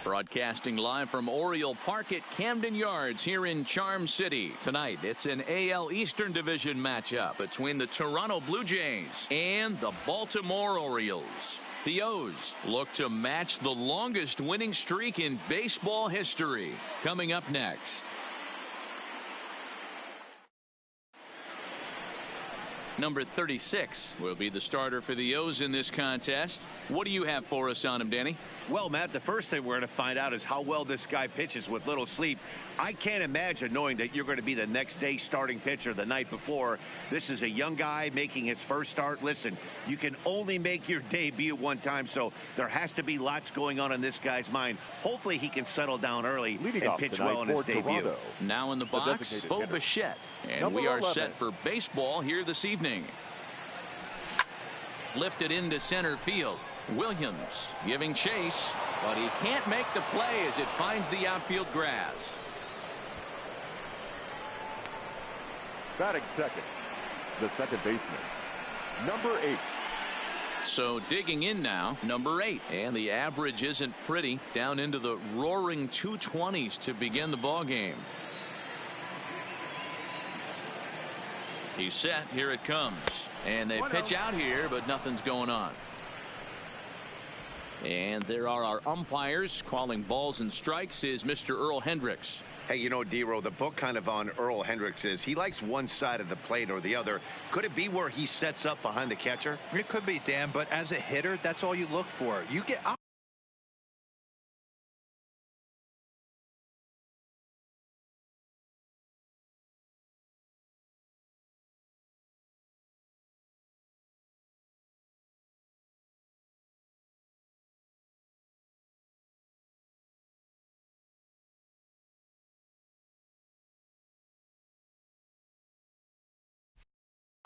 Broadcasting live from Oriole Park at Camden Yards here in Charm City. Tonight, it's an AL Eastern Division matchup between the Toronto Blue Jays and the Baltimore Orioles. The O's look to match the longest winning streak in baseball history. Coming up next. Number 36 will be the starter for the O's in this contest. What do you have for us on him, Danny? Well, Matt, the first thing we're going to find out is how well this guy pitches with little sleep. I can't imagine knowing that you're going to be the next day starting pitcher the night before. This is a young guy making his first start. Listen, you can only make your debut one time, so there has to be lots going on in this guy's mind. Hopefully he can settle down early and pitch well in his debut. Now in the box, Bo Bichette. And we are set for baseball here this evening. Lifted into center field. Williams giving chase, but he can't make the play as it finds the outfield grass. Batting second, the second baseman, number 8. So digging in now, number 8, and the average isn't pretty, down into the roaring 220s to begin the ball game. He's set. Here it comes, and they pitch out here, but nothing's going on. And there are our umpires calling balls and strikes is Mr. Earl Hendricks. Hey, you know, D-Row, the book kind of on Earl Hendricks is he likes one side of the plate or the other. Could it be where he sets up behind the catcher? It could be, Dan, but as a hitter, that's all you look for. You get up.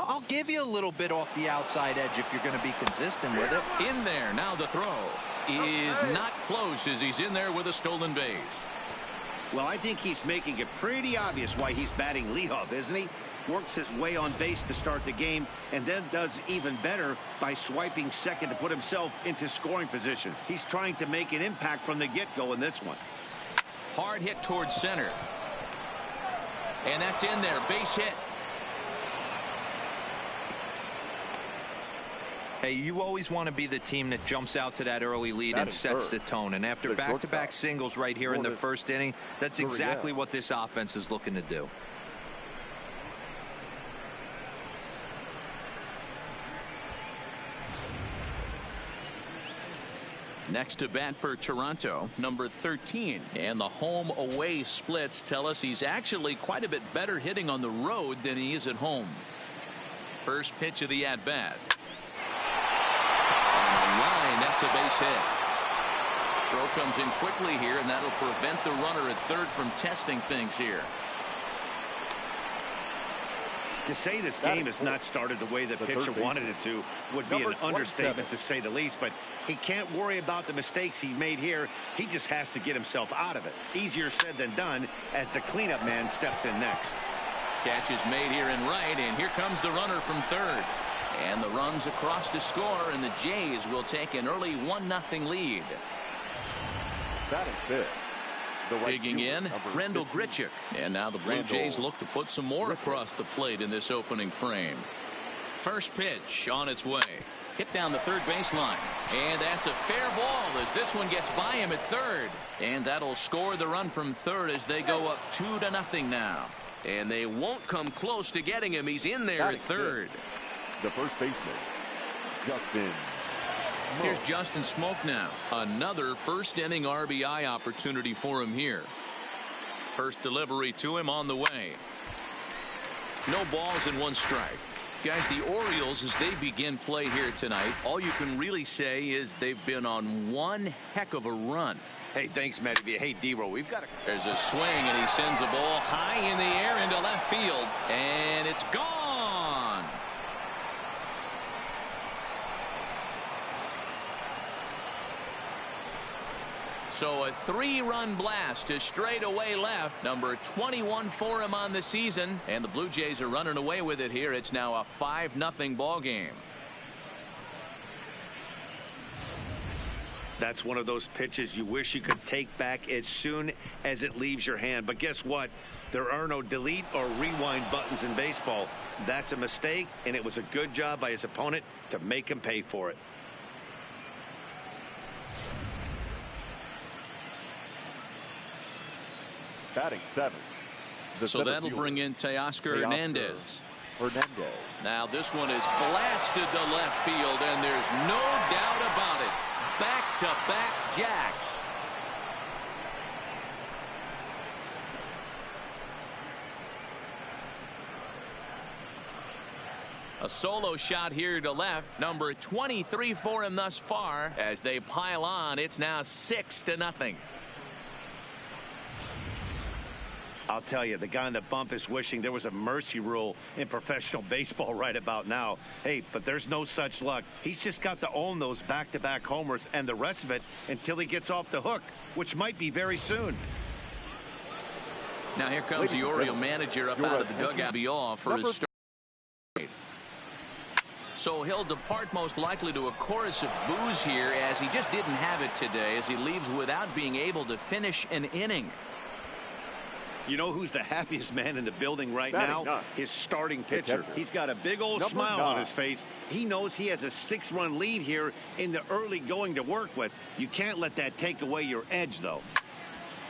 I'll give you a little bit off the outside edge if you're going to be consistent with it. In there. Now the throw is not close as he's in there with a stolen base. Well, I think he's making it pretty obvious why he's batting leadoff, isn't he? Works his way on base to start the game and then does even better by swiping second to put himself into scoring position. He's trying to make an impact from the get-go in this one. Hard hit towards center. And that's in there. Base hit. Hey, you always want to be the team that jumps out to that early lead and sets the tone. And after back-to-back singles right here in the first inning, that's exactly what this offense is looking to do. Next to bat for Toronto, number 13. And the home-away splits tell us he's actually quite a bit better hitting on the road than he is at home. First pitch of the at-bat. Line, that's a base hit. Throw comes in quickly here, and that'll prevent the runner at third from testing things here. To say this game has not started the way the pitcher wanted it to would be an understatement to say the least, but he can't worry about the mistakes he made here. He just has to get himself out of it. Easier said than done as the cleanup man steps in next. Catch is made here in right, and here comes the runner from third. And the runs across to score, and the Jays will take an early 1-0 lead. Batting fifth. Digging in, Rendell Grichuk. And now the Blue Jays look to put some more across the plate in this opening frame. First pitch on its way. Hit down the third baseline. And that's a fair ball as this one gets by him at third. And that'll score the run from third as they go up 2-0 now. And they won't come close to getting him. He's in there at third. The first baseman, Justin. Here's Justin Smoke now. Another first inning RBI opportunity for him here. First delivery to him on the way. No balls and 1 strike. Guys, the Orioles, as they begin play here tonight, all you can really say is they've been on one heck of a run. Hey, thanks, Matty. Hey, D-Row, we've got There's a swing, and he sends a ball high in the air into left field, and it's gone. So a 3-run blast to straightaway left. Number 21 for him on the season. And the Blue Jays are running away with it here. It's now a 5-0 ball game. That's one of those pitches you wish you could take back as soon as it leaves your hand. But guess what? There are no delete or rewind buttons in baseball. That's a mistake, and it was a good job by his opponent to make him pay for it. Batting 7. So that'll bring in Teoscar Hernandez. Now this one is blasted to left field, and there's no doubt about it. Back-to-back jacks. A solo shot here to left. Number 23 for him thus far. As they pile on, it's now 6-0. I'll tell you, the guy on the bump is wishing there was a mercy rule in professional baseball right about now. Hey, but there's no such luck. He's just got to own those back-to-back homers and the rest of it until he gets off the hook, which might be very soon. Now here comes the Oriole manager up out of the dugout. Be off for his start. So he'll depart most likely to a chorus of boos here, as he just didn't have it today, as he leaves without being able to finish an inning. You know who's the happiest man in the building right now? His starting pitcher. He's got a big old smile on his face. He knows he has a 6-run lead here in the early going to work with. You can't let that take away your edge, though.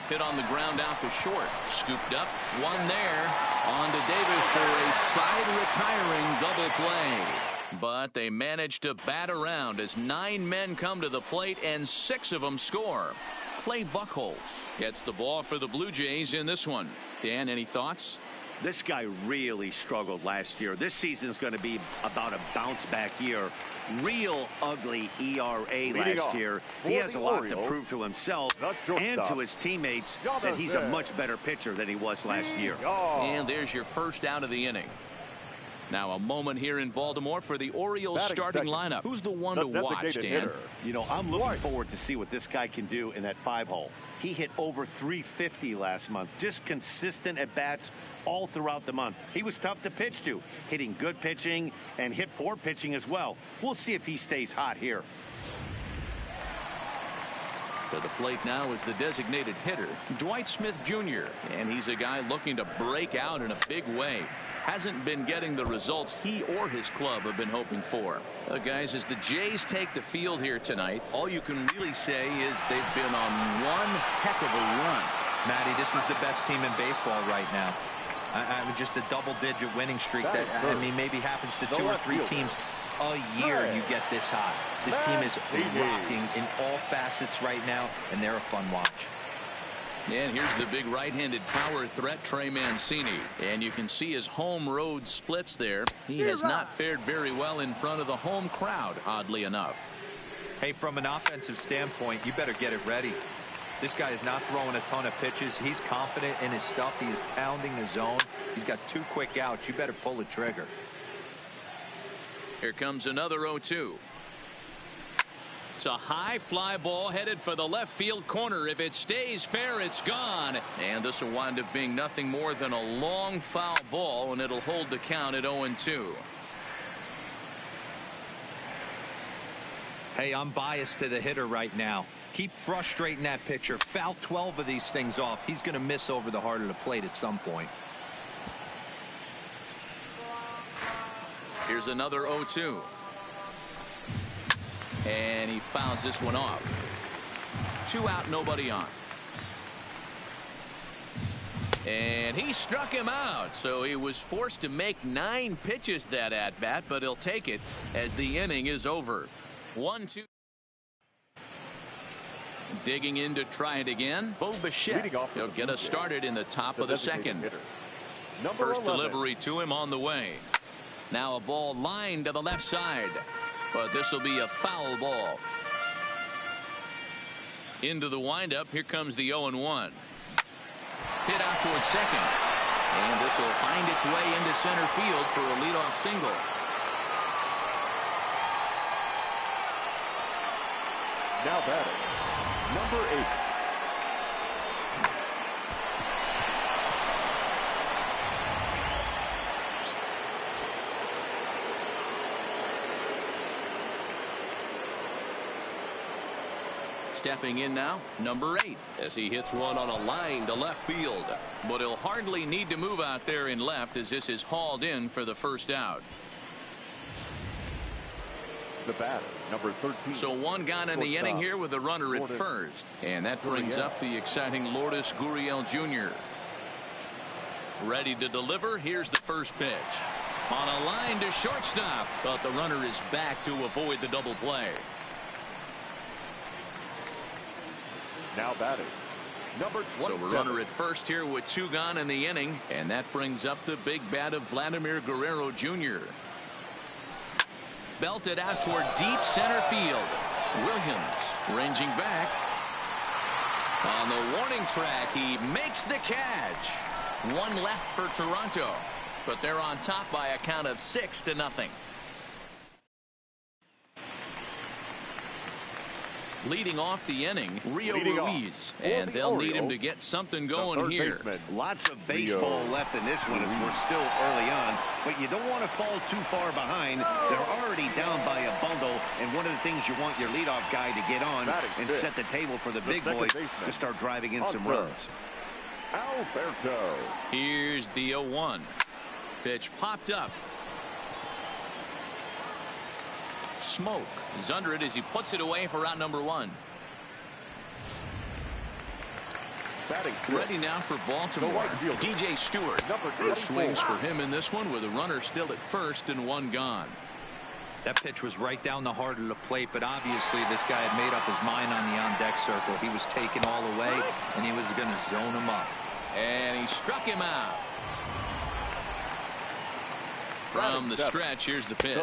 Hit on the ground out to short. Scooped up. One there. On to Davis for a side retiring double play. But they managed to bat around as 9 men come to the plate and 6 of them score. Clay Buchholz gets the ball for the Blue Jays in this one. Dan, any thoughts? This guy really struggled last year. This season is going to be about a bounce back year. Real ugly ERA last year. He has a lot to prove to himself and to his teammates that he's a much better pitcher than he was last year. And there's your first out of the inning. Now a moment here in Baltimore for the Orioles starting lineup. Who's the one to watch, Dan? You know, I'm looking forward to see what this guy can do in that 5-hole. He hit over 350 last month. Just consistent at bats all throughout the month. He was tough to pitch to, hitting good pitching and hit poor pitching as well. We'll see if he stays hot here. To the plate now is the designated hitter, Dwight Smith Jr. And he's a guy looking to break out in a big way. Hasn't been getting the results he or his club have been hoping for. Guys, as the Jays take the field here tonight, all you can really say is they've been on one heck of a run. Matty, this is the best team in baseball right now. I mean, just a double-digit winning streak that, I mean, maybe happens to 2 or 3 teams a year. You get this hot. This team is rocking in all facets right now, and they're a fun watch. And here's the big right-handed power threat, Trey Mancini. And you can see his home road splits there. He has not fared very well in front of the home crowd, oddly enough. Hey, from an offensive standpoint, you better get it ready. This guy is not throwing a ton of pitches. He's confident in his stuff. He is pounding the zone. He's got 2 quick outs. You better pull the trigger. Here comes another 0-2. It's a high fly ball headed for the left field corner. If it stays fair, it's gone. And this will wind up being nothing more than a long foul ball, and it'll hold the count at 0-2. Hey, I'm biased to the hitter right now. Keep frustrating that pitcher. Foul 12 of these things off. He's going to miss over the heart of the plate at some point. Here's another 0-2. And he fouls this one off. 2 out, nobody on. And he struck him out. So he was forced to make 9 pitches that at bat, but he'll take it as the inning is over. 1-2. Digging in to try it again. Bo Bichette. He'll get us started in the top of the second. First delivery to him on the way. Now a ball lined to the left side. But this will be a foul ball. Into the windup. Here comes the 0-1. Hit out towards second. And this will find its way into center field for a leadoff single. Now batting, number 8. Stepping in now, number 8, as he hits one on a line to left field. But he'll hardly need to move out there in left, as this is hauled in for the first out. The batter, number 13. So one gone in the inning here with a runner at first. And that brings up the exciting Lourdes Gurriel Jr. Ready to deliver. Here's the first pitch. On a line to shortstop, but the runner is back to avoid the double play. Now batting, number 27. So we're runner at first here with 2 gone in the inning, and that brings up the big bat of Vladimir Guerrero Jr. Belted out toward deep center field. Williams ranging back. On the warning track, he makes the catch. One left for Toronto, but they're on top by a count of 6-0. Leading off the inning, Rio Ruiz, and they'll need him to get something going here. Lots of baseball left in this one as we're still early on, but you don't want to fall too far behind. They're already down by a bundle, and one of the things you want your leadoff guy to get on and set the table for the big boys to start driving in some runs. Alberto. Here's the 0-1. Pitch popped up. Smoke is under it as he puts it away for out number 1. Ready now for Baltimore. DJ Stewart. First swings for him in this one with a runner still at first and 1 gone. That pitch was right down the heart of the plate, but obviously this guy had made up his mind on the on-deck circle. He was taken all the way, and he was going to zone him up. And he struck him out. From the stretch, here's the pitch.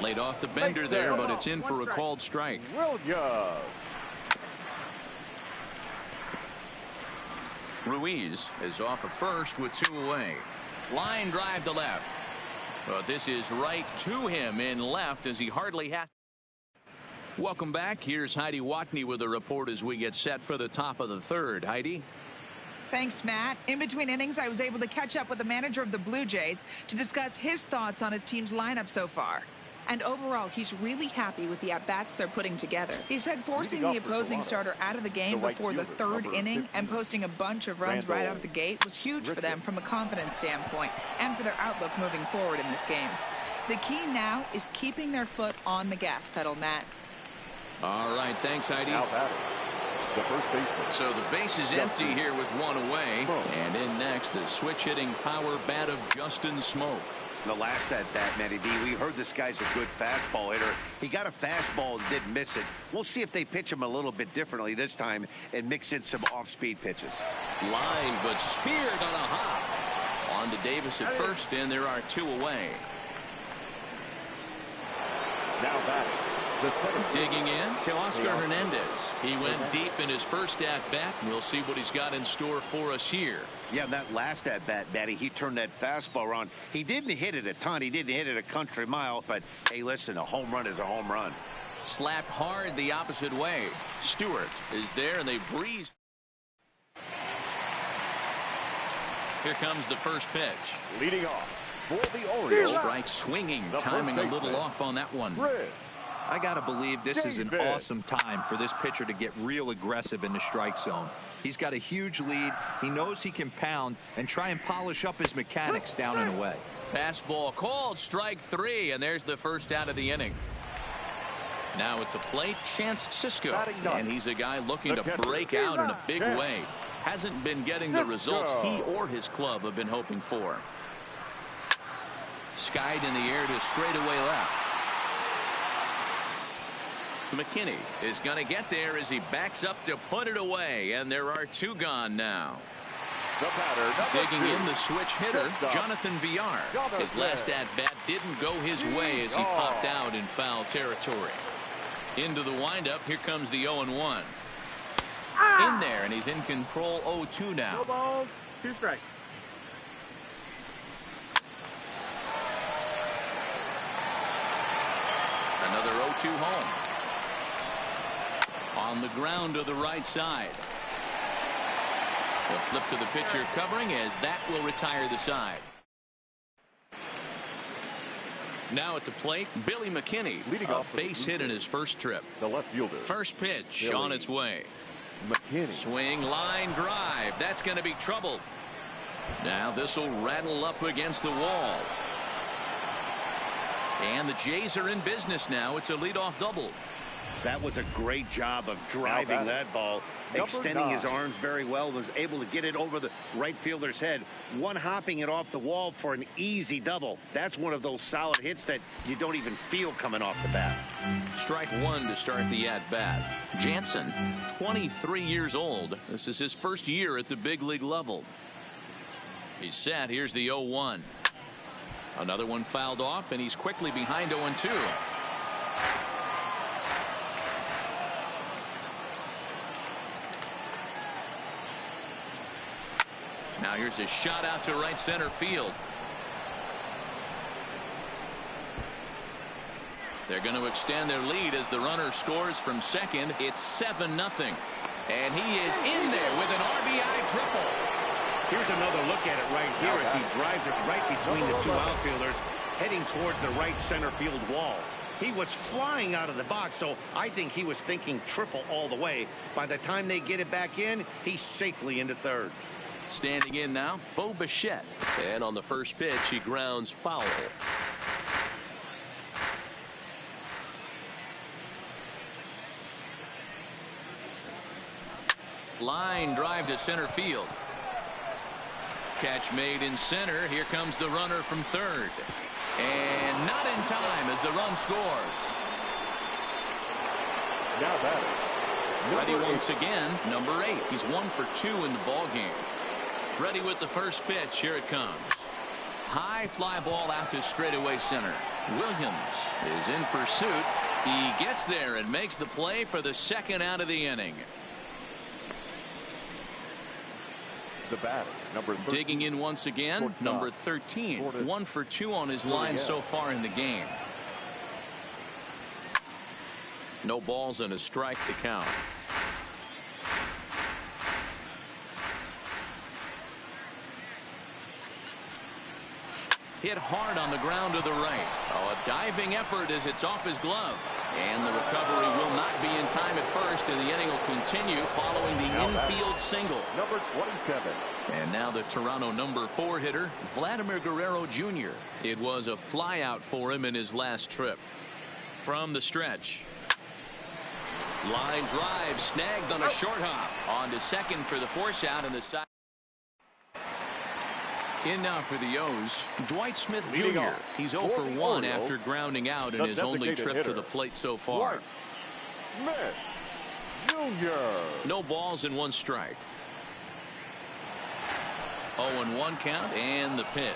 Laid off the bender there, but it's in for a called strike. Ruiz is off at first with 2 away. Line drive to left. But this is right to him in left as he hardly has. Welcome back. Here's Heidi Watney with a report as we get set for the top of the 3rd. Heidi? Thanks, Matt. In between innings, I was able to catch up with the manager of the Blue Jays to discuss his thoughts on his team's lineup so far. And overall, he's really happy with the at-bats they're putting together. He said forcing the opposing starter out of the game before the 3rd inning and posting a bunch of runs right out of the gate was huge for them from a confidence standpoint and for their outlook moving forward in this game. The key now is keeping their foot on the gas pedal, Matt. All right, thanks, Heidi. The first baseman. So the base is empty here with 1 away. And in next, the switch-hitting power bat of Justin Smoke. The last at bat, Matty D, we heard this guy's a good fastball hitter. He got a fastball and didn't miss it. We'll see if they pitch him a little bit differently this time and mix in some off-speed pitches. Line, but speared on a hop. On to Davis at first, and there are 2 away. Now batting. Digging in to Oscar Hernandez. He went deep in his first at-bat, and we'll see what he's got in store for us here. Yeah, that last at-bat, Matty, he turned that fastball around. He didn't hit it a ton. He didn't hit it a country mile. But, hey, listen, a home run is a home run. Slapped hard the opposite way. Stewart is there, and they breeze. Here comes the first pitch. Leading off for the Orioles. Strike swinging, timing a little off on that one. I got to believe this is an awesome time for this pitcher to get real aggressive in the strike zone. He's got a huge lead. He knows he can pound and try and polish up his mechanics down and away. Fastball called, strike 3, and there's the first out of the inning. Now at the plate, Chance Sisco, and he's a guy looking to break out in a big way. Hasn't been getting the results he or his club have been hoping for. Skied in the air to straightaway left. McKinney is going to get there as he backs up to put it away, and there are 2 gone now. Digging in the switch hitter, Jonathan Villar. His last at-bat didn't go his way as he popped out in foul territory. Into the windup, here comes the 0-1. In there, and he's in control 0-2 now. 2 balls, 2 strikes. Another 0-2 home. On the ground to the right side. A flip to the pitcher covering as that will retire the side. Now at the plate, Billy McKinney, Leading a off for the base Blue hit in Jays, his first trip. the left fielder. First pitch Billy on its way. McKinney. Swing, line drive. That's going to be trouble. Now this will rattle up against the wall. And the Jays are in business now. It's a leadoff double. That was a great job of driving that ball, extending his arms very well, was able to get it over the right fielder's head, one hopping it off the wall for an easy double. That's one of those solid hits that you don't even feel coming off the bat. Strike one to start the at-bat. Jansen, 23 years old. This is his first year at the big league level. He's set. Here's the 0-1. Another one fouled off, and he's quickly behind 0-2. Now here's a shot out to right center field. They're going to extend their lead as the runner scores from second. It's 7-0. And he is in there with an RBI triple. Here's another look at it right here as he drives it right between the two outfielders, heading towards the right center field wall. He was flying out of the box, so I think he was thinking triple all the way. By the time they get it back in, he's safely into third. Standing in now, Bo Bichette. And on the first pitch, he grounds foul. Line drive to center field. Catch made in center. Here comes the runner from third. And not in time as the run scores. Now batting. Ready once again, number 8. He's 1 for 2 in the ball game. Ready with the first pitch. Here it comes. High fly ball out to straightaway center. Williams is in pursuit. He gets there and makes the play for the second out of the inning. The batter, number 13. Digging in once again, number 13. 1 for 2 on his line so far in the game. No balls and a strike to count. Hit hard on the ground to the right. Oh, a diving effort as it's off his glove. And the recovery will not be in time at first, and the inning will continue following the infield single. Number 27. And now the Toronto number 4 hitter, Vladimir Guerrero Jr. It was a flyout for him in his last trip. From the stretch. Line drive snagged on a short hop. On to second for the force out, and the side. In now for the O's, Dwight Smith Jr. He's 0 for 1 after grounding out in his only trip to the plate so far. Smith Jr. No balls and 1 strike. 0-1 count and the pitch.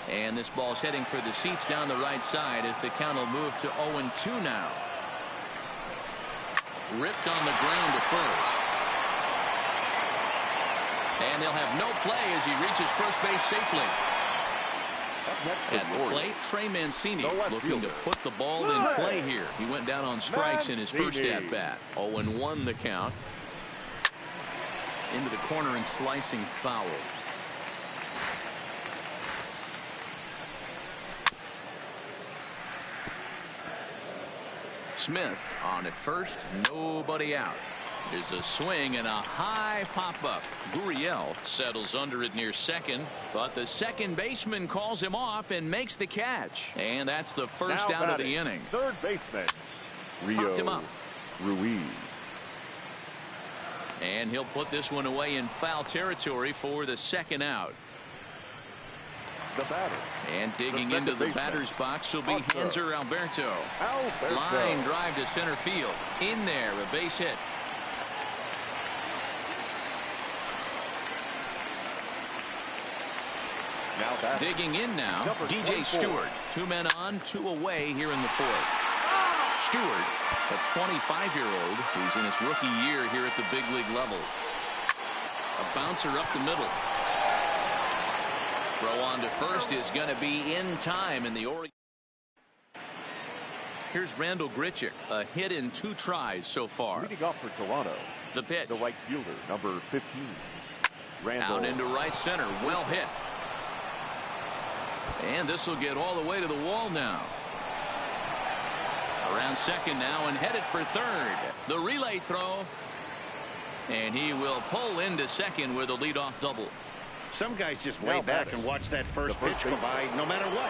And this ball's heading for the seats down the right side as the count will move to 0-2 now. Ripped on the ground to first. And they'll have no play as he reaches first base safely. At the plate, Trey Mancini looking to put the ball in play here. He went down on strikes in his first at-bat. 0-1 the count. Into the corner and slicing foul. Smith on at first, nobody out. There's a swing and a high pop-up. Gurriel settles under it near second, but the second baseman calls him off and makes the catch. And that's the first out of the inning. Third baseman, Popped him up. Ruiz. And he'll put this one away in foul territory for the second out. The batter. And digging into the batter's box will be Hanser Alberto. Line drive to center field. In there, a base hit. Digging in now, DJ Stewart. 2 men on, 2 away here in the 4th. Stewart, a 25-year-old who's in his rookie year here at the big league level. A bouncer up the middle. Throw on to first is going to be in time in the Oregon. Here's Randall Grichuk, a hit in 2 tries so far. Leading off for Toronto, the pitch. The right fielder, number 15. Randall. Out into right center, well hit. And this will get all the way to the wall now. Around second now and headed for third. The relay throw. And he will pull into second with a leadoff double. Some guys just lay back and watch that first pitch go by no matter what.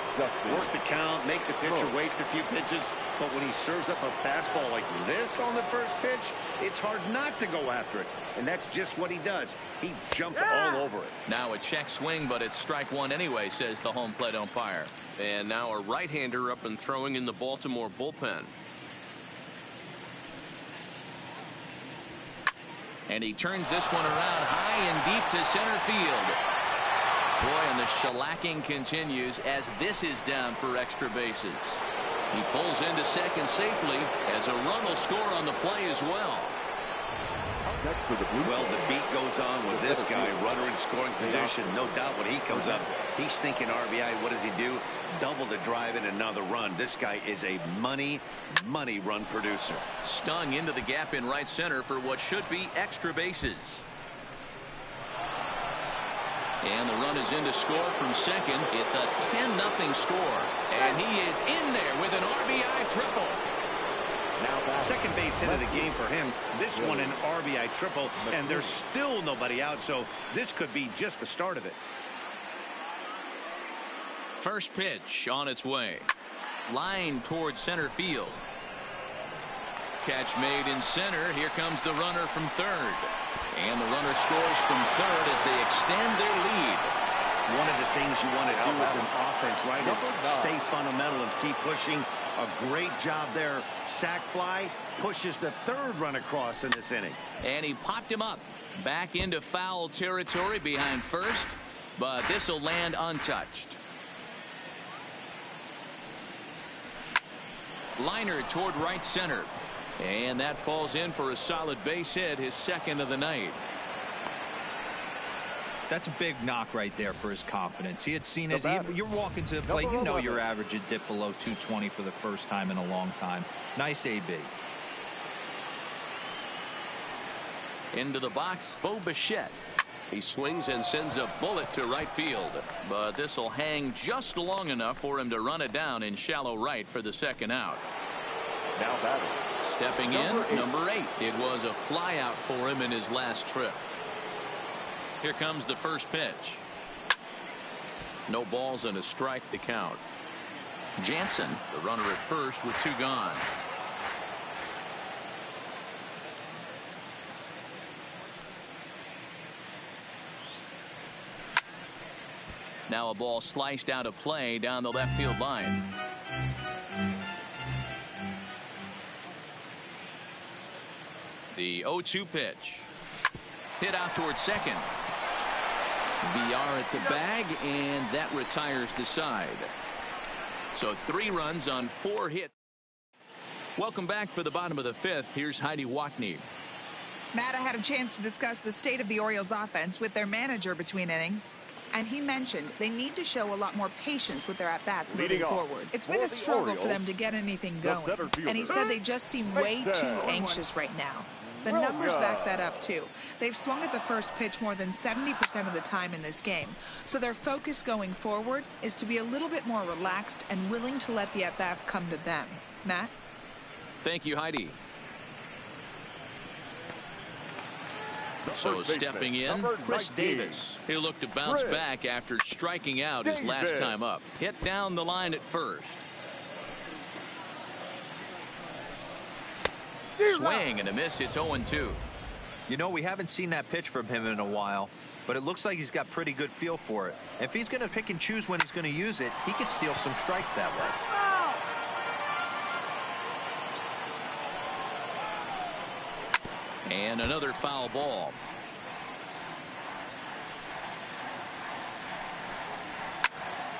Work the count, make the pitcher waste a few pitches. But when he serves up a fastball like this on the first pitch, it's hard not to go after it. And that's just what he does. He jumped all over it. Now a check swing, but it's strike one anyway, says the home plate umpire. And now a right-hander up and throwing in the Baltimore bullpen. And he turns this one around high and deep to center field. Boy, and the shellacking continues as this is down for extra bases. He pulls into second safely as a run will score on the play as well. Well, the beat goes on with this guy, runner in scoring position. No doubt when he comes up, he's thinking RBI. What does he do? Double the drive and another run. This guy is a money run producer. Stung into the gap in right center for what should be extra bases. And the run is in to score from second. It's a 10-0 score. And he is in there with an RBI triple. Now second base hit of the game for him. This one an RBI triple, and there's still nobody out, so this could be just the start of it. First pitch on its way. Line towards center field. Catch made in center. Here comes the runner from third. And the runner scores from third as they extend their lead. One of the things you want to do as an offense, right, is stay fundamental and keep pushing. A great job there. Sac fly pushes the third run across in this inning. And he popped him up. Back into foul territory behind first. But this will land untouched. Liner toward right center. And that falls in for a solid base hit, his second of the night. That's a big knock right there for his confidence. He had seen it. You're walking to the plate. You know your average had dipped below 220 for the first time in a long time. Nice AB. Into the box, Bo Bichette. He swings and sends a bullet to right field. But this will hang just long enough for him to run it down in shallow right for the second out. Now batting. Stepping in, number 8. It was a fly out for him in his last trip. Here comes the first pitch. No balls and a strike to count. Jansen, the runner at first with 2 gone. Now a ball sliced out of play down the left field line. The 0-2 pitch. Hit out towards second. VR at the bag, and that retires the side. So 3 runs on 4 hits. Welcome back for the bottom of the 5th. Here's Heidi Watney. Matt, I had a chance to discuss the state of the Orioles offense with their manager between innings. And he mentioned they need to show a lot more patience with their at-bats moving forward. It's been a struggle for them to get anything going. And he said they just seem way too anxious right now. The numbers back that up, too. They've swung at the first pitch more than 70% of the time in this game. So their focus going forward is to be a little bit more relaxed and willing to let the at-bats come to them. Matt? Thank you, Heidi. So stepping in, Chris Davis. He'll look to bounce back after striking out his last time up. Hit down the line at first. Swing and a miss. It's 0-2. You know, we haven't seen that pitch from him in a while, but it looks like he's got pretty good feel for it. If he's going to pick and choose when he's going to use it, he could steal some strikes that way. And another foul ball.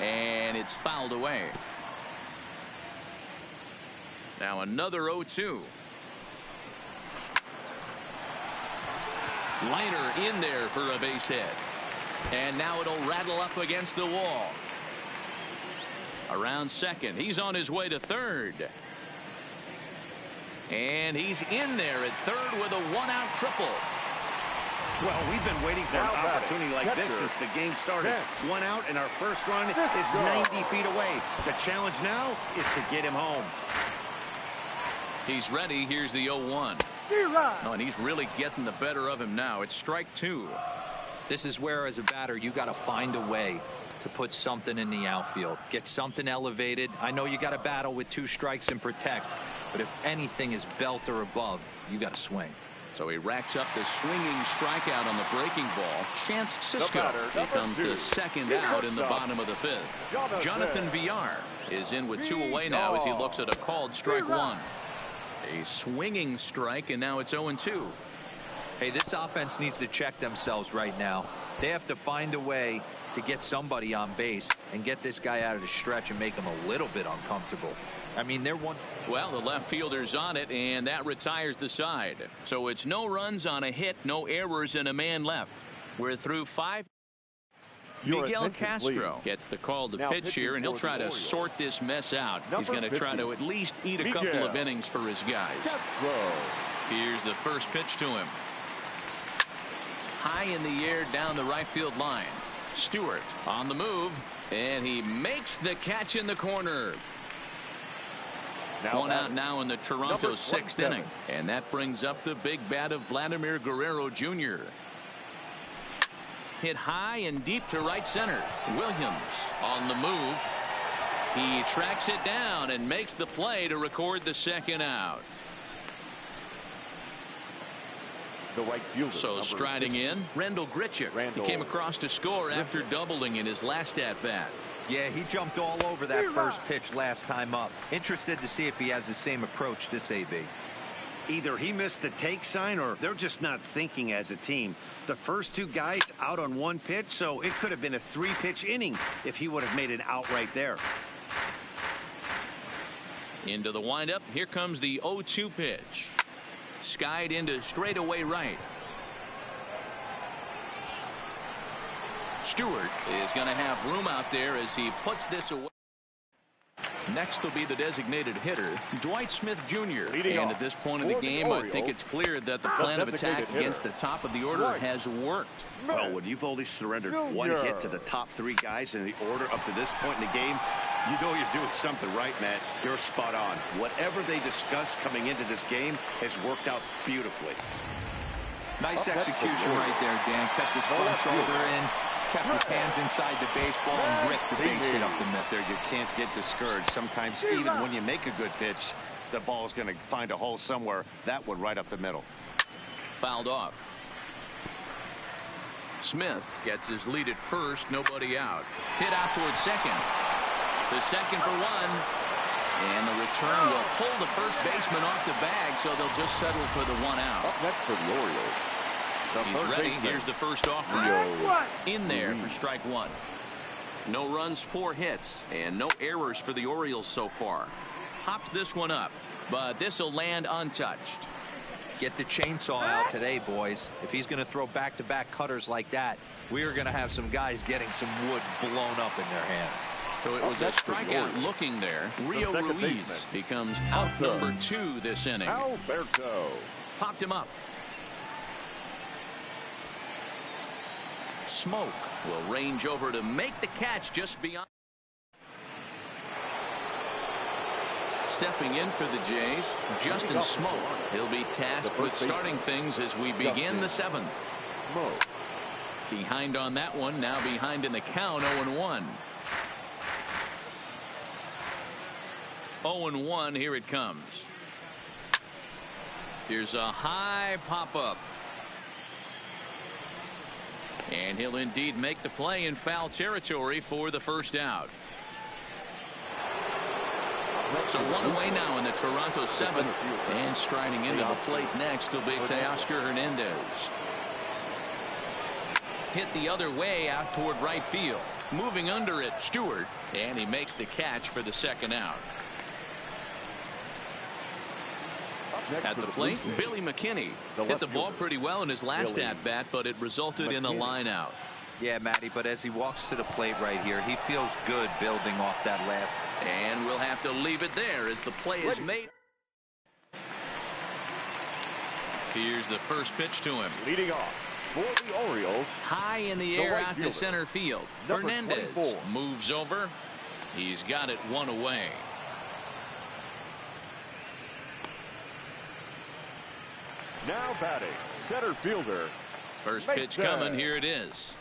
And it's fouled away. Now another 0-2. Liner in there for a base hit. And now it'll rattle up against the wall. Around second. He's on his way to third. And he's in there at third with a 1-out triple. Well, we've been waiting for an opportunity like this since the game started. 1 out, and our first run is 90 feet away. The challenge now is to get him home. He's ready. Here's the 0-1. Oh, and he's really getting the better of him now. It's strike 2. This is where, as a batter, you got to find a way to put something in the outfield. Get something elevated. I know you got to battle with 2 strikes and protect, but if anything is belt or above, you got to swing. So he racks up the swinging strikeout on the breaking ball. Chance Cisco becomes the second out in the bottom of the 5th. Jonathan Villar is in with 2 away now as he looks at a called strike 1. A swinging strike, and now it's 0-2. Hey, this offense needs to check themselves right now. They have to find a way to get somebody on base and get this guy out of the stretch and make him a little bit uncomfortable. I mean, they're one. Well, the left fielder's on it, and that retires the side. So it's no runs on a hit, no errors, and a man left. We're through 5. Miguel Castro gets the call to pitch here, and he'll try to sort this mess out. He's going to try to at least eat a couple of innings for his guys. Here's the first pitch to him. High in the air down the right field line. Stewart on the move, and he makes the catch in the corner. 1 out now in the Toronto 6th inning, and that brings up the big bat of Vladimir Guerrero Jr. Hit high and deep to right center. Williams on the move. He tracks it down and makes the play to record the second out. The right fielder, so striding in, Rendell Grichuk. He came across to score after doubling in his last at-bat. Yeah, he jumped all over that first pitch last time up. Interested to see if he has the same approach this AB. Either he missed the take sign or they're just not thinking as a team. The first 2 guys out on 1 pitch, so it could have been a 3-pitch inning if he would have made it out right there. Into the windup. Here comes the 0-2 pitch. Skied into straightaway right. Stewart is going to have room out there as he puts this away. Next will be the designated hitter, Dwight Smith Jr. And at this point of the game, I think it's clear that the plan of attack against the top of the order has worked. Well, when you've only surrendered 1 hit to the top 3 guys in the order up to this point in the game, you know you're doing something right, Matt. You're spot on. Whatever they discussed coming into this game has worked out beautifully. Nice execution right there, Dan. Kept his front shoulder in. Kept his hands inside the baseball and ripped the base hit up the middle. There, you can't get discouraged. Sometimes even when you make a good pitch, the ball is going to find a hole somewhere. That one right up the middle. Fouled off. Smith gets his lead at first. Nobody out. Hit out towards second. The second for 1. And the return will pull the first baseman off the bag, so they'll just settle for the 1 out. Up next for the Orioles. He's ready. Here's the first offering. In there for strike 1. No runs, 4 hits, and no errors for the Orioles so far. Hops this one up, but this will land untouched. Get the chainsaw out today, boys. If he's going to throw back-to-back cutters like that, we are going to have some guys getting some wood blown up in their hands. So it was a strikeout looking there. Rio Ruiz becomes out number 2 this inning. Alberto popped him up. Smoke will range over to make the catch just beyond. Stepping in for the Jays, Justin Smoke. He'll be tasked with starting things as we begin the 7th. Behind on that one, now behind in the count, 0-1. 0-1, here it comes. Here's a high pop-up. And he'll indeed make the play in foul territory for the first out. So 1 away now in the Toronto 7th. And striding into the plate next will be Teoscar Hernandez. Hit the other way out toward right field. Moving under it, Stewart. And he makes the catch for the second out. At the plate, Billy McKinney hit the ball pretty well in his last at-bat, but it resulted in a line out. Yeah, Matty, but as he walks to the plate right here, he feels good building off that last. And we'll have to leave it there as the play is made. Here's the first pitch to him. Leading off. For the Orioles, high in the air right out to fielder, center field. number Hernandez 24. moves over. He's got it one away. now batting, center fielder, First pitch coming. Here it is.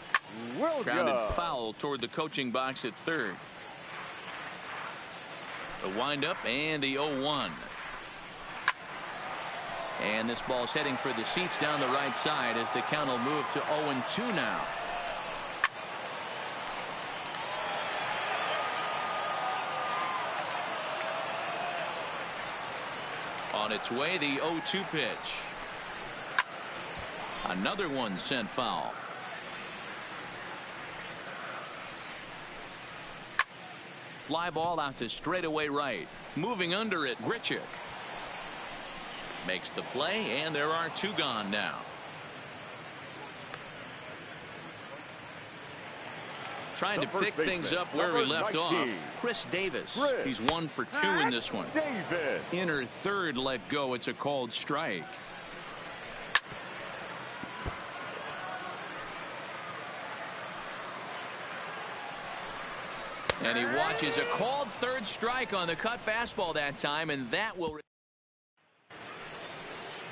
Grounded foul toward the coaching box at third. The windup and the 0-1. And this ball's heading for the seats down the right side as the count will move to 0-2 now. On its way, the 0-2 pitch. Another one sent foul. Fly ball out to straightaway right. Moving under it, Grichuk. Makes the play, and there are two gone now. Trying to pick things up where we left off. Chris Davis. He's 1 for 2 in this one. Inner third let go. It's a called strike. And he watches a called third strike on the cut fastball that time, and that will.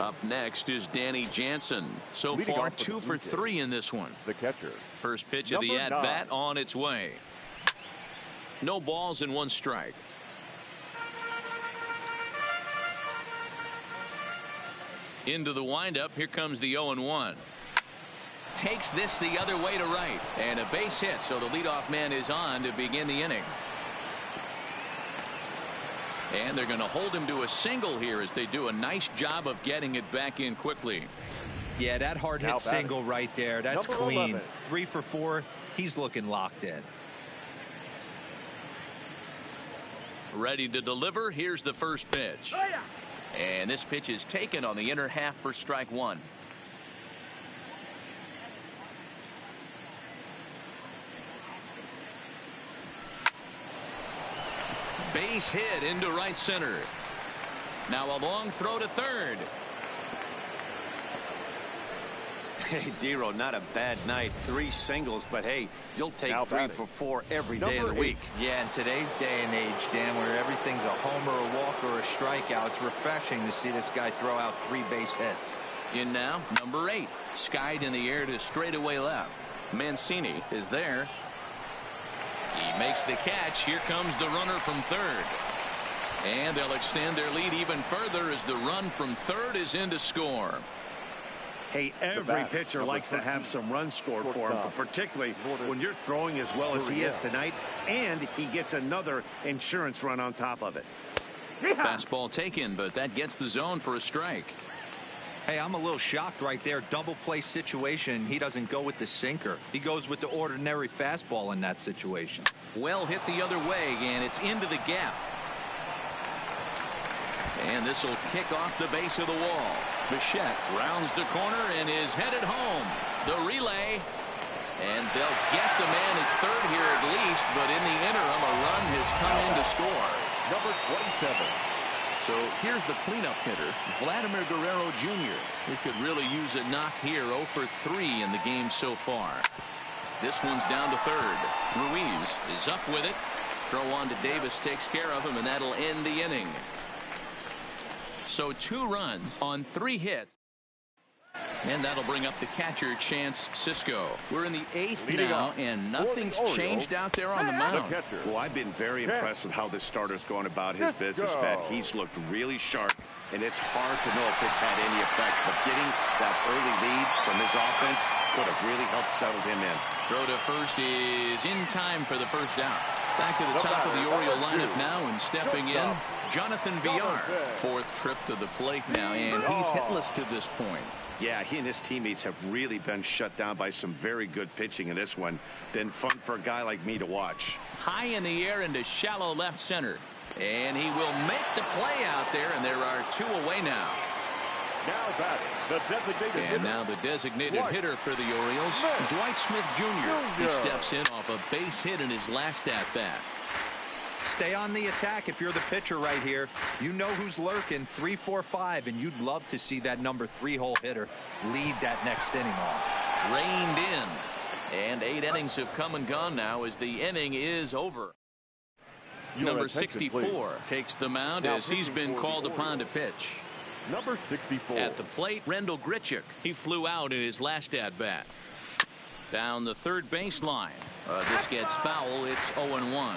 Up next is Danny Jansen. So far 2 for 3 in this one. The catcher. First pitch of the at-bat on its way. No balls and 1 strike. Into the windup. Here comes the 0-1. Takes this the other way to right, and a base hit, so the leadoff man is on to begin the inning. And they're going to hold him to a single here as they do a nice job of getting it back in quickly. Yeah, that hard hit single right there. That's Number clean. 11. 3 for 4. He's looking locked in. Ready to deliver. Here's the first pitch. And this pitch is taken on the inner half for strike 1. Base hit into right center. Now a long throw to third. Hey, Dero, not a bad night. 3 singles, but hey, you'll take 3 for 4 every day of the week. Yeah, in today's day and age, Dan, where everything's a homer, a walk, or a strikeout, it's refreshing to see this guy throw out 3 base hits. In now, number 8. Skied in the air to straightaway left. Mancini is there. He makes the catch. Here comes the runner from third. And they'll extend their lead even further as the run from third is in to score. Hey, every pitcher likes to have some runs scored for him, but particularly when you're throwing as well as he is tonight, and he gets another insurance run on top of it. Fastball taken, but that gets the zone for a strike. Hey, I'm a little shocked right there. Double play situation. He doesn't go with the sinker. He goes with the ordinary fastball in that situation. Well hit the other way, and it's into the gap. And this will kick off the base of the wall. Bichette rounds the corner and is headed home. The relay. And they'll get the man at third here at least, but in the interim, a run has come in to score. Number 27. So here's the cleanup hitter, Vladimir Guerrero Jr. He could really use a knock here. 0 for 3 in the game so far. This one's down to third. Ruiz is up with it. Throw on to Davis takes care of him, and that'll end the inning. So 2 runs on 3 hits. And that'll bring up the catcher, Chance Sisco. We're in the 8th now, and nothing's changed out there on the mound. Well, I've been very impressed with how this starter's going about his business, Pat. He's looked really sharp, and it's hard to know if it's had any effect. But getting that early lead from his offense could have really helped settle him in. Throw to first is in time for the first out. Back to the top of the Oriole lineup now, and stepping in, Jonathan Villar. 4th trip to the plate now, and he's hitless to this point. Yeah, he and his teammates have really been shut down by some very good pitching in this one. Been fun for a guy like me to watch. High in the air into shallow left center. And he will make the play out there, and there are 2 away now. Now batting, the designated hitter. And now the designated hitter for the Orioles, Dwight Smith Jr. He steps in off a base hit in his last at-bat. Stay on the attack if you're the pitcher right here. You know who's lurking, 3, 4, 5, and you'd love to see that number 3 hole hitter lead that next inning off. Reined in. And 8 innings have come and gone now as the inning is over. Number 64 takes the mound as he's been called upon to pitch. Number 64. At the plate, Rendell Grichuk. He flew out in his last at-bat. Down the third baseline. This gets foul. It's 0-1.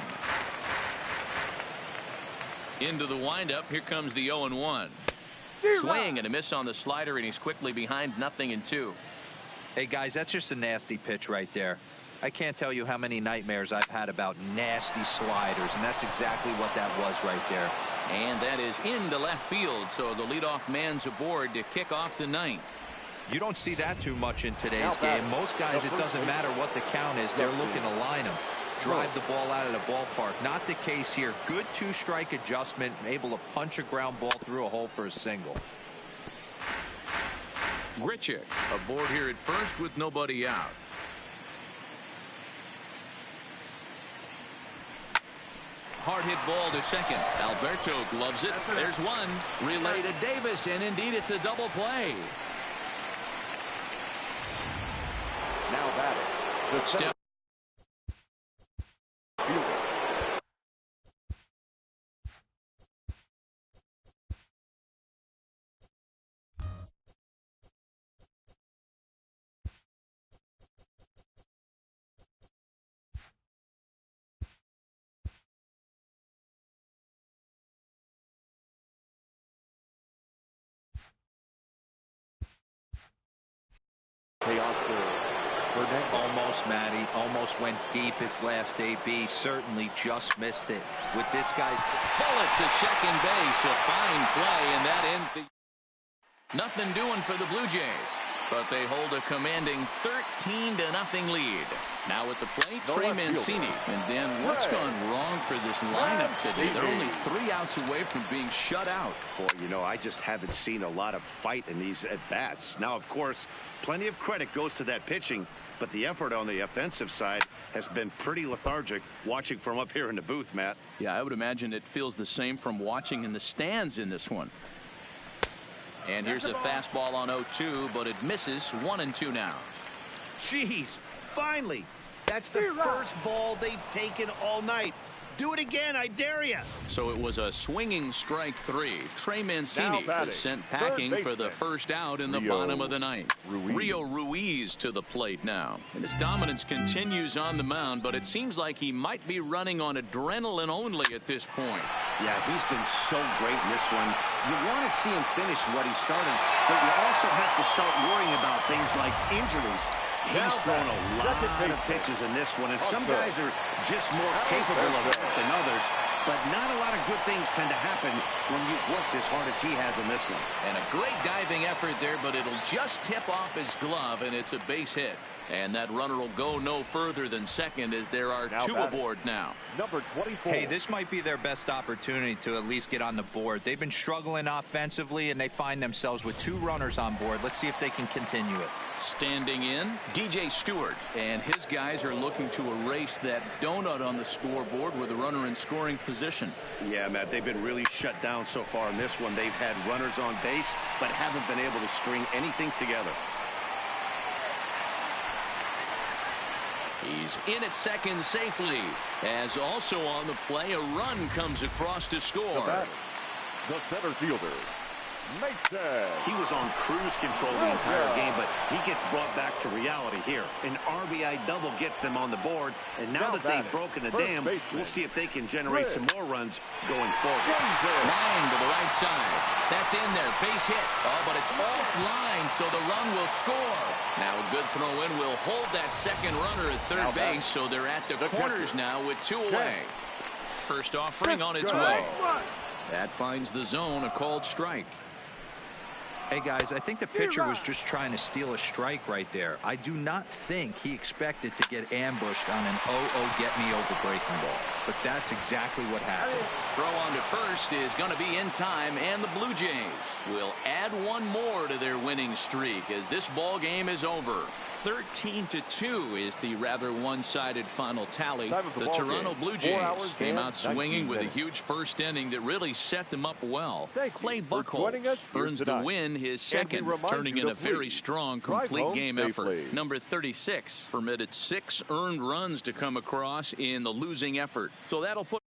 Into the windup. Here comes the 0-1. Swing and a miss on the slider, and he's quickly behind 0-2. Hey, guys, that's just a nasty pitch right there. I can't tell you how many nightmares I've had about nasty sliders, and that's exactly what that was right there. And that is into left field, so the leadoff man's aboard to kick off the 9th. You don't see that too much in today's game. Most guys, it doesn't matter what the count is. They're looking to line them. Drive the ball out of the ballpark. Not the case here. Good 2-strike adjustment, able to punch a ground ball through a hole for a single. Grichuk aboard here at first with nobody out. Hard hit ball to second. Alberto gloves it. There's one. Relay to Davis, and indeed it's a double play. Now batting. The Step. fielder. Almost, Matty. Almost went deep his last AB. Certainly just missed it. With this guy's bullet to second base. A fine play, and that ends the... Nothing doing for the Blue Jays. But they hold a commanding 13-0 lead. Now at the plate, Trey Mancini. And then what's gone wrong for this lineup today? They're only 3 outs away from being shut out. Boy, you know, I just haven't seen a lot of fight in these at-bats. Now, of course, plenty of credit goes to that pitching, but the effort on the offensive side has been pretty lethargic watching from up here in the booth, Matt. Yeah, I would imagine it feels the same from watching in the stands in this one. And here's a fastball on 0-2, but it misses. 1-2 now. Jeez, finally. That's the first ball they've taken all night. Do it again, I dare you. So it was a swinging strike 3. Trey Mancini was sent packing for the first out in the bottom of the 9th. Rio Ruiz to the plate now. And his dominance continues on the mound, but it seems like he might be running on adrenaline only at this point. Yeah, he's been so great in this one. You want to see him finish what he started, but you also have to start worrying about things like injuries. He's thrown a lot of pitches in this one, and some guys are just more capable of it than others, but not a lot of good things tend to happen when you've worked as hard as he has in this one. And a great diving effort there, but it'll just tip off his glove, and it's a base hit. And that runner will go no further than second as there are 2 aboard now. Number 24. Hey, this might be their best opportunity to at least get on the board. They've been struggling offensively, and they find themselves with 2 runners on board. Let's see if they can continue it. Standing in, DJ Stewart, and his guys are looking to erase that donut on the scoreboard with a runner in scoring position. Yeah, Matt, they've been really shut down so far in this one. They've had runners on base, but haven't been able to string anything together. He's in at second safely, as also on the play, a run comes across to score. The center fielder, Mason. He was on cruise control the entire game, but he gets brought back to reality here. An RBI double gets them on the board, and now that they've broken the dam, we'll see if they can generate some more runs going forward. Line to the right side. That's in there. Base hit. Oh, but it's offline, so the run will score. Now a good throw in will hold that second runner at third base, so they're at the corners now with 2 away. First offering on its way. That finds the zone, a called strike. Hey, guys, I think the pitcher was just trying to steal a strike right there. I do not think he expected to get ambushed on an 0-0 get-me-over breaking ball. but that's exactly what happened. Throw on to first is going to be in time, and the Blue Jays will add one more to their winning streak as this ball game is over. 13-2 is the rather one-sided final tally. The Toronto Blue Jays came out swinging with a huge first inning that really set them up well. Clay Buchholz earns the win, his second, turning in a very strong complete game effort. Number 36 permitted 6 earned runs to come across in the losing effort. So that'll put